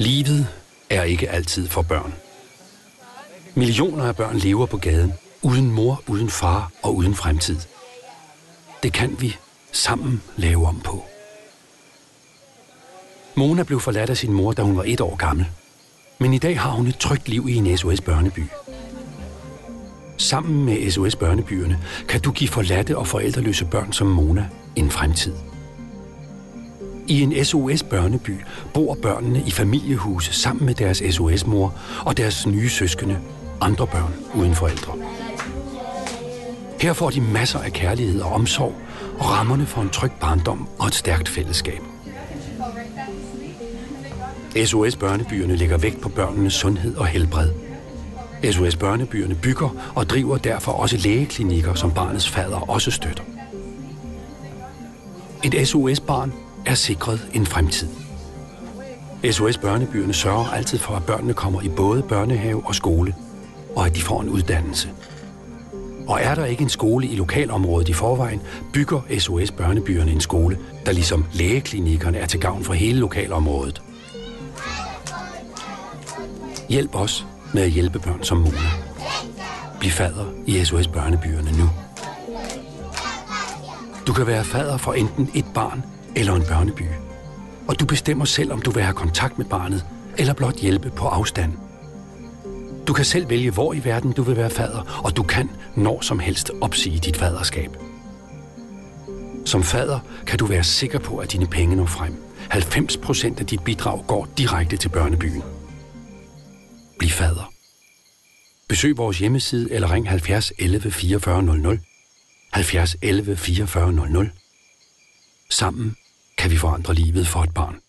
Livet er ikke altid for børn. Millioner af børn lever på gaden, uden mor, uden far og uden fremtid. Det kan vi sammen lave om på. Mona blev forladt af sin mor, da hun var 1 år gammel. Men i dag har hun et trygt liv i en SOS Børneby. Sammen med SOS Børnebyerne kan du give forladte og forældreløse børn som Mona en fremtid. I en SOS Børneby bor børnene i familiehuse sammen med deres SOS-mor og deres nye søskende, andre børn uden forældre. Her får de masser af kærlighed og omsorg og rammerne for en tryg barndom og et stærkt fællesskab. SOS Børnebyerne lægger vægt på børnenes sundhed og helbred. SOS Børnebyerne bygger og driver derfor også lægeklinikker, som barnets fader også støtter. Et SOS-barn er sikret en fremtid. SOS Børnebyerne sørger altid for, at børnene kommer i både børnehave og skole, og at de får en uddannelse. Og er der ikke en skole i lokalområdet i forvejen, bygger SOS Børnebyerne en skole, der ligesom lægeklinikkerne er til gavn for hele lokalområdet. Hjælp os med at hjælpe børn som Mona. Bliv fader i SOS Børnebyerne nu. Du kan være fader for enten et barn eller en børneby. Og du bestemmer selv, om du vil have kontakt med barnet, eller blot hjælpe på afstand. Du kan selv vælge, hvor i verden du vil være fader, og du kan når som helst opsige dit faderskab. Som fader kan du være sikker på, at dine penge når frem. 90% af dit bidrag går direkte til børnebyen. Bliv fader. Besøg vores hjemmeside eller ring 70 11 44 00. 70 11 44 00. Sammen kan vi forandre livet for et barn.